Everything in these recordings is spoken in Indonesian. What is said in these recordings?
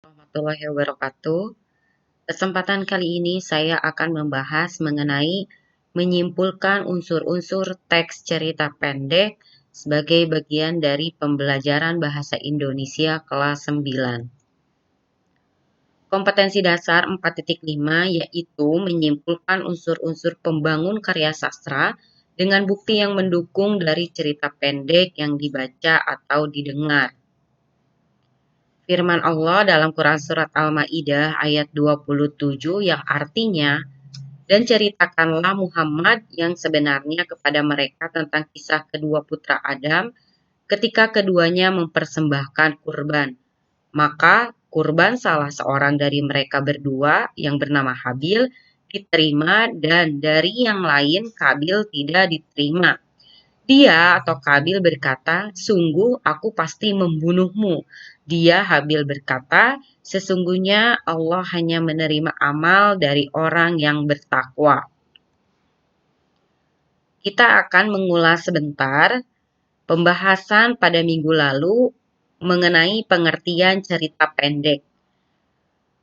Warahmatullahi wabarakatuh. Kesempatan kali ini saya akan membahas mengenai menyimpulkan unsur-unsur teks cerita pendek sebagai bagian dari pembelajaran bahasa Indonesia kelas 9. Kompetensi dasar 4.5 yaitu menyimpulkan unsur-unsur pembangun karya sastra dengan bukti yang mendukung dari cerita pendek yang dibaca atau didengar. Firman Allah dalam Quran Surat Al-Ma'idah ayat 27 yang artinya, "Dan ceritakanlah Muhammad yang sebenarnya kepada mereka tentang kisah kedua putra Adam ketika keduanya mempersembahkan kurban. Maka kurban salah seorang dari mereka berdua yang bernama Habil diterima dan dari yang lain Kabil tidak diterima. Dia atau Kabil berkata, sungguh aku pasti membunuhmu. Dia Habil berkata, sesungguhnya Allah hanya menerima amal dari orang yang bertakwa." Kita akan mengulas sebentar pembahasan pada minggu lalu mengenai pengertian cerita pendek.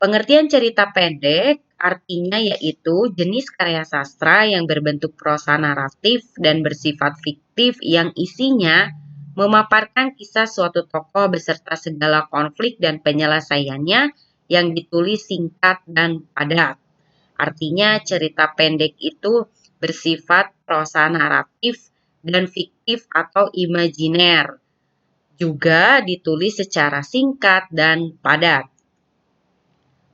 Pengertian cerita pendek artinya yaitu jenis karya sastra yang berbentuk prosa naratif dan bersifat fiktif yang isinya memaparkan kisah suatu tokoh beserta segala konflik dan penyelesaiannya yang ditulis singkat dan padat. Artinya cerita pendek itu bersifat prosa naratif dan fiktif atau imajiner. Juga ditulis secara singkat dan padat.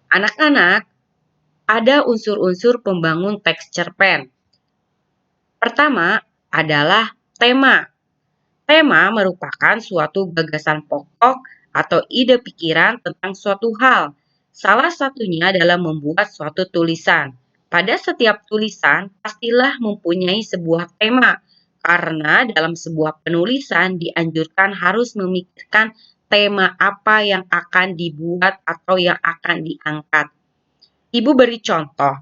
Anak-anak, ada unsur-unsur pembangun teks cerpen. Pertama adalah tema. Tema merupakan suatu gagasan pokok atau ide pikiran tentang suatu hal. Salah satunya adalah membuat suatu tulisan. Pada setiap tulisan, pastilah mempunyai sebuah tema, karena dalam sebuah penulisan dianjurkan harus memikirkan tema apa yang akan dibuat atau yang akan diangkat. Ibu beri contoh,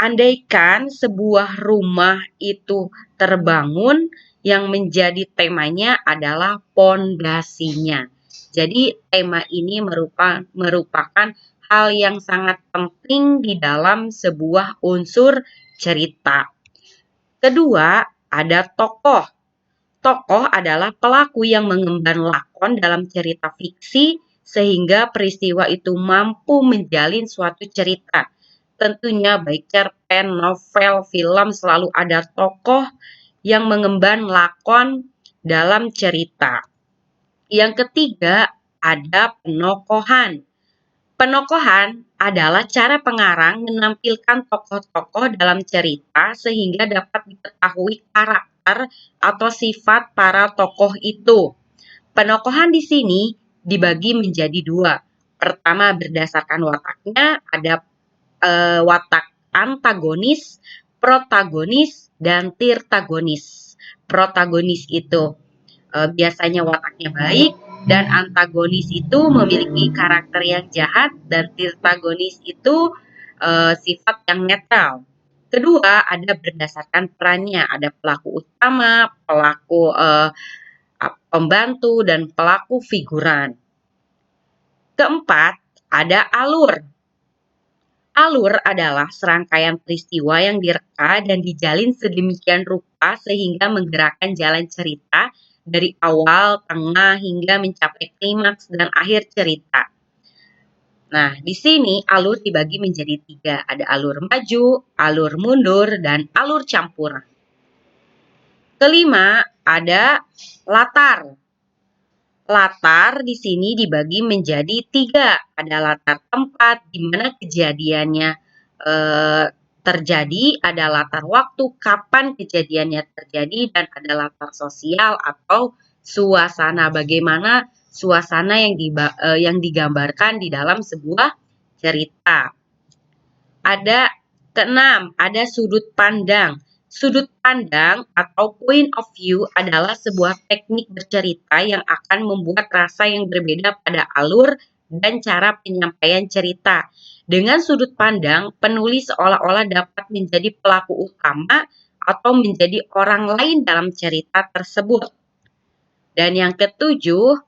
andaikan sebuah rumah itu terbangun, yang menjadi temanya adalah pondasinya. Jadi tema ini merupakan hal yang sangat penting di dalam sebuah unsur cerita. Kedua, ada tokoh. Tokoh adalah pelaku yang mengemban lakon dalam cerita fiksi sehingga peristiwa itu mampu menjalin suatu cerita. Tentunya baik cerpen, novel, film selalu ada tokoh yang mengemban lakon dalam cerita. Yang ketiga, ada penokohan. Penokohan adalah cara pengarang menampilkan tokoh-tokoh dalam cerita sehingga dapat diketahui karakter atau sifat para tokoh itu. Penokohan di sini dibagi menjadi dua. Pertama, berdasarkan wataknya, ada watak antagonis, protagonis, dan tirtagonis. Protagonis itu biasanya wataknya baik, dan antagonis itu memiliki karakter yang jahat, dan tirtagonis itu sifat yang netral. Kedua, ada berdasarkan perannya, ada pelaku utama, pelaku pembantu, dan pelaku figuran. Keempat, ada alur. Alur adalah serangkaian peristiwa yang direka dan dijalin sedemikian rupa sehingga menggerakkan jalan cerita dari awal, tengah, hingga mencapai klimaks dan akhir cerita. Nah, di sini alur dibagi menjadi 3. Ada alur maju, alur mundur, dan alur campuran. Kelima, ada latar. Latar di sini dibagi menjadi 3. Ada latar tempat di mana kejadiannya terjadi, ada latar waktu kapan kejadiannya terjadi, dan ada latar sosial atau suasana, bagaimana suasana yang digambarkan di dalam sebuah cerita. Ada keenam, ada sudut pandang. Sudut pandang atau point of view adalah sebuah teknik bercerita yang akan membuat rasa yang berbeda pada alur dan cara penyampaian cerita. Dengan sudut pandang, penulis seolah-olah dapat menjadi pelaku utama atau menjadi orang lain dalam cerita tersebut. Dan yang ketujuh,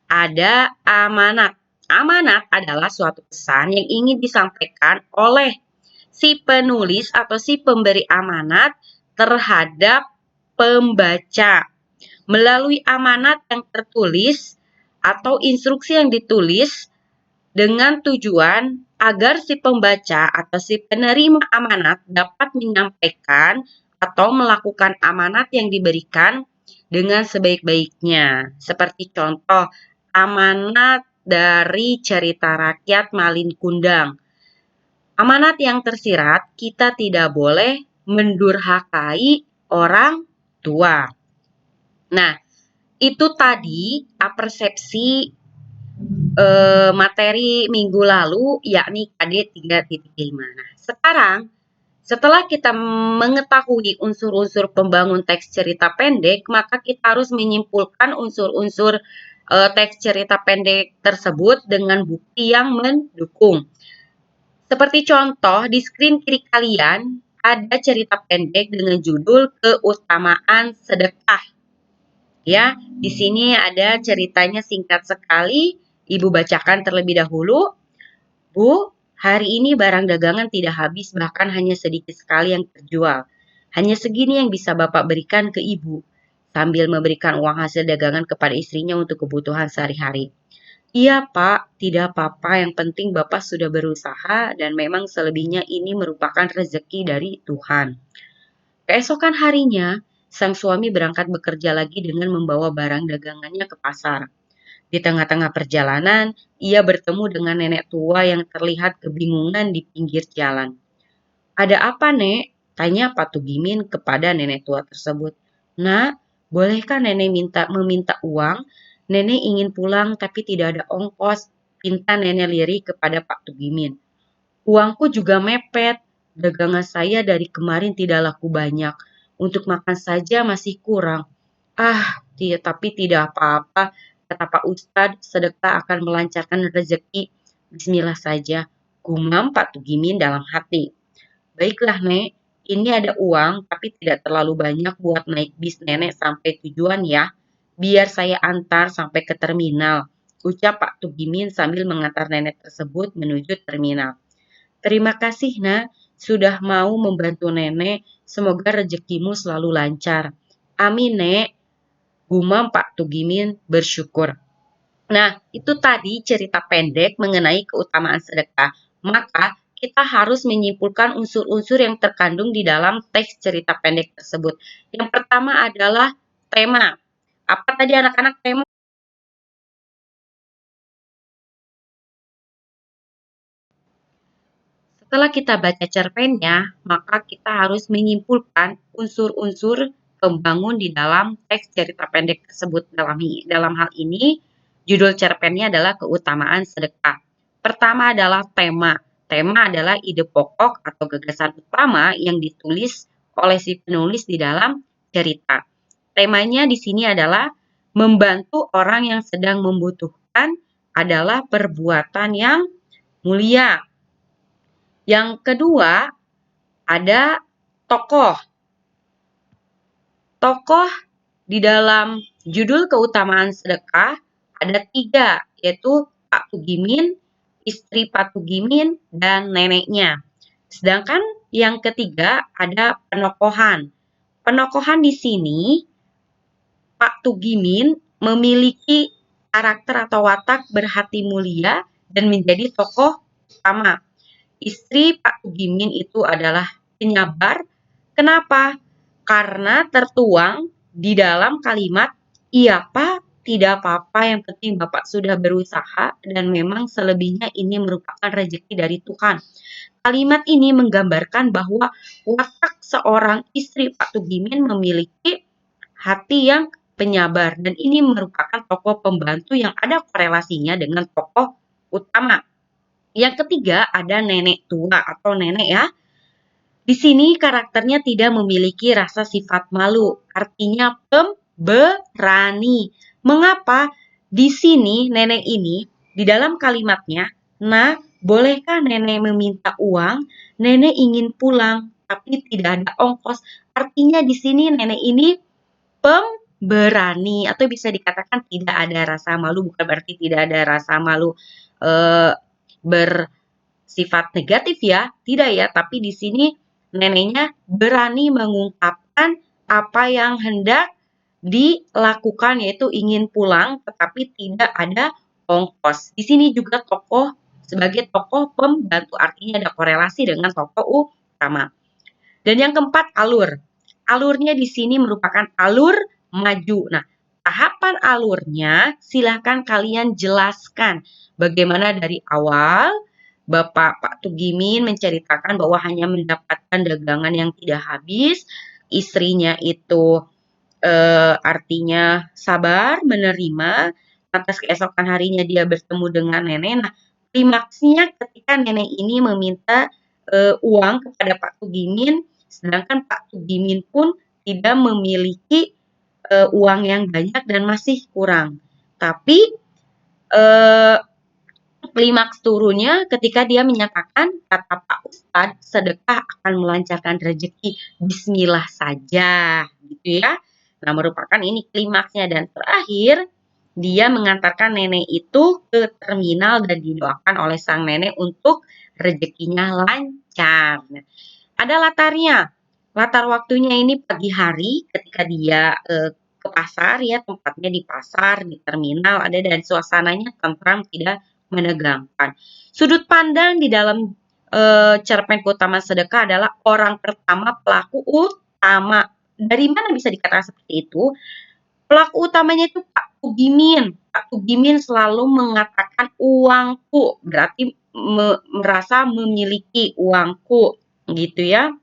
ada amanat. Amanat adalah suatu pesan yang ingin disampaikan oleh si penulis atau si pemberi amanat terhadap pembaca. Melalui amanat yang tertulis atau instruksi yang ditulis dengan tujuan agar si pembaca atau si penerima amanat dapat menyampaikan atau melakukan amanat yang diberikan dengan sebaik-baiknya. Seperti contoh, amanat dari cerita rakyat Malin Kundang. Amanat yang tersirat, kita tidak boleh mendurhakai orang tua. Nah, itu tadi persepsi materi minggu lalu, yakni KD 3.5. Nah, sekarang setelah kita mengetahui unsur-unsur pembangun teks cerita pendek, maka kita harus menyimpulkan unsur-unsur teks cerita pendek tersebut dengan bukti yang mendukung. Seperti contoh, di screen kiri kalian ada cerita pendek dengan judul Keutamaan Sedekah. Ya, di sini ada ceritanya singkat sekali. Ibu bacakan terlebih dahulu. Bu, hari ini barang dagangan tidak habis, bahkan hanya sedikit sekali yang terjual. Hanya segini yang bisa Bapak berikan ke Ibu, sambil memberikan uang hasil dagangan kepada istrinya untuk kebutuhan sehari-hari. Iya, Pak, tidak apa-apa. Yang penting Bapak sudah berusaha dan memang selebihnya ini merupakan rezeki dari Tuhan. Keesokan harinya, sang suami berangkat bekerja lagi dengan membawa barang dagangannya ke pasar. Di tengah-tengah perjalanan, ia bertemu dengan nenek tua yang terlihat kebingungan di pinggir jalan. "Ada apa, Nek?" tanya Pak Tugimin kepada nenek tua tersebut. "Nak, bolehkah nenek meminta uang? Nenek ingin pulang tapi tidak ada ongkos," pinta nenek lirih kepada Pak Tugimin. "Uangku juga mepet. Dagangan saya dari kemarin tidak laku banyak. Untuk makan saja masih kurang." "Ah, tapi tidak apa-apa," kata Pak Ustadz, "sedekah akan melancarkan rezeki. Bismillah saja," gumam Pak Tugimin dalam hati. "Baiklah, Nek, ini ada uang tapi tidak terlalu banyak buat naik bis nenek sampai tujuan ya. Biar saya antar sampai ke terminal," ucap Pak Tugimin sambil mengantar nenek tersebut menuju terminal. "Terima kasih, Nak, sudah mau membantu nenek. Semoga rezekimu selalu lancar." "Amin, Nek," gumam Pak Tugimin bersyukur. Nah, itu tadi cerita pendek mengenai keutamaan sedekah. Maka, kita harus menyimpulkan unsur-unsur yang terkandung di dalam teks cerita pendek tersebut. Yang pertama adalah tema. Apa tadi anak-anak tema? Setelah kita baca cerpennya, maka kita harus menyimpulkan unsur-unsur pembangun di dalam teks cerita pendek tersebut. Dalam hal ini, judul cerpennya adalah Keutamaan Sedekah. Pertama adalah tema. Tema adalah ide pokok atau gagasan utama yang ditulis oleh si penulis di dalam cerita. Temanya di sini adalah membantu orang yang sedang membutuhkan adalah perbuatan yang mulia. Yang kedua, ada tokoh. Tokoh di dalam judul Keutamaan Sedekah ada 3, yaitu Pak Tugimin, istri Pak Tugimin, dan neneknya. Sedangkan yang ketiga ada penokohan. Penokohan di sini, Pak Tugimin memiliki karakter atau watak berhati mulia dan menjadi tokoh utama. Istri Pak Tugimin itu adalah penyabar. Kenapa? Karena tertuang di dalam kalimat, "Iya Pak, tidak apa-apa, yang penting Bapak sudah berusaha dan memang selebihnya ini merupakan rezeki dari Tuhan." Kalimat ini menggambarkan bahwa watak seorang istri Pak Tugimin memiliki hati yang penyabar dan ini merupakan tokoh pembantu yang ada korelasinya dengan tokoh utama. Yang ketiga ada nenek tua atau nenek ya. Di sini karakternya tidak memiliki rasa sifat malu, artinya pemberani. Mengapa? Di sini nenek ini di dalam kalimatnya, "Nah, bolehkah nenek meminta uang? Nenek ingin pulang tapi tidak ada ongkos." Artinya di sini nenek ini pemberani atau bisa dikatakan tidak ada rasa malu, bukan berarti tidak ada rasa malu. eh, bersifat negatif ya, tidak ya, tapi di sini neneknya berani mengungkapkan apa yang hendak dilakukan, yaitu ingin pulang tetapi tidak ada ongkos. Di sini juga tokoh sebagai tokoh pembantu, artinya ada korelasi dengan tokoh utama. Dan yang keempat, alur. Alurnya di sini merupakan alur maju. Nah, tahapan alurnya silahkan kalian jelaskan. Bagaimana dari awal Bapak Pak Tugimin menceritakan bahwa hanya mendapatkan dagangan yang tidak habis, istrinya itu artinya sabar, menerima, atas keesokan harinya dia bertemu dengan nenek. Nah, klimaksnya ketika nenek ini meminta uang kepada Pak Tugimin, sedangkan Pak Tugimin pun tidak memiliki uang yang banyak dan masih kurang. Tapi eh, klimaks turunnya ketika dia menyatakan, kata Pak Ustadz, sedekah akan melancarkan rezeki, bismillah saja, gitu ya. Nah, merupakan ini klimaksnya. Dan terakhir, dia mengantarkan nenek itu ke terminal dan didoakan oleh sang nenek untuk rezekinya lancar. Nah, ada latarnya. Latar waktunya ini pagi hari ketika dia ke pasar ya, tempatnya di pasar, di terminal ada, dan suasananya tentram, tidak menegangkan. Sudut pandang di dalam cerpen keutamaan sedekah adalah orang pertama, pelaku utama. Dari mana bisa dikatakan seperti itu? Pelaku utamanya itu Pak Tugimin. Pak Tugimin selalu mengatakan uangku, berarti merasa memiliki uangku, gitu ya.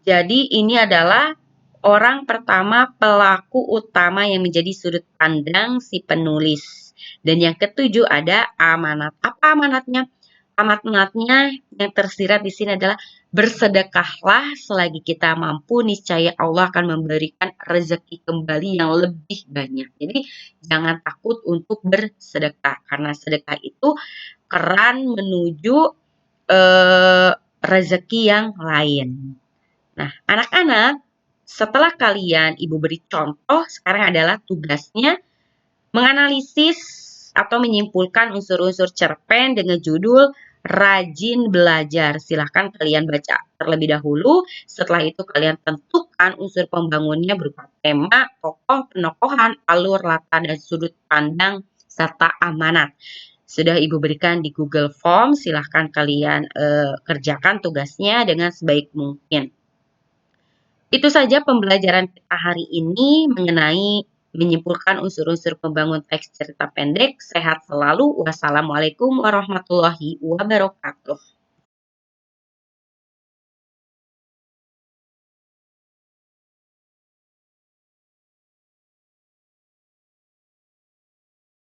Jadi ini adalah orang pertama, pelaku utama yang menjadi sudut pandang si penulis. Dan yang ketujuh ada amanat. Apa amanatnya? Amanatnya yang tersirat di sini adalah bersedekahlah selagi kita mampu, niscaya Allah akan memberikan rezeki kembali yang lebih banyak. Jadi jangan takut untuk bersedekah, karena sedekah itu keran menuju rezeki yang lain. Nah, anak-anak, setelah kalian Ibu beri contoh, sekarang adalah tugasnya menganalisis atau menyimpulkan unsur-unsur cerpen dengan judul Rajin Belajar. Silahkan kalian baca terlebih dahulu. Setelah itu kalian tentukan unsur pembangunnya berupa tema, tokoh, penokohan, alur, latar, dan sudut pandang, serta amanat. Sudah Ibu berikan di Google Form. Silahkan kalian kerjakan tugasnya dengan sebaik mungkin. Itu saja pembelajaran kita hari ini mengenai menyimpulkan unsur-unsur pembangun teks cerita pendek. Sehat selalu. Wassalamualaikum warahmatullahi wabarakatuh.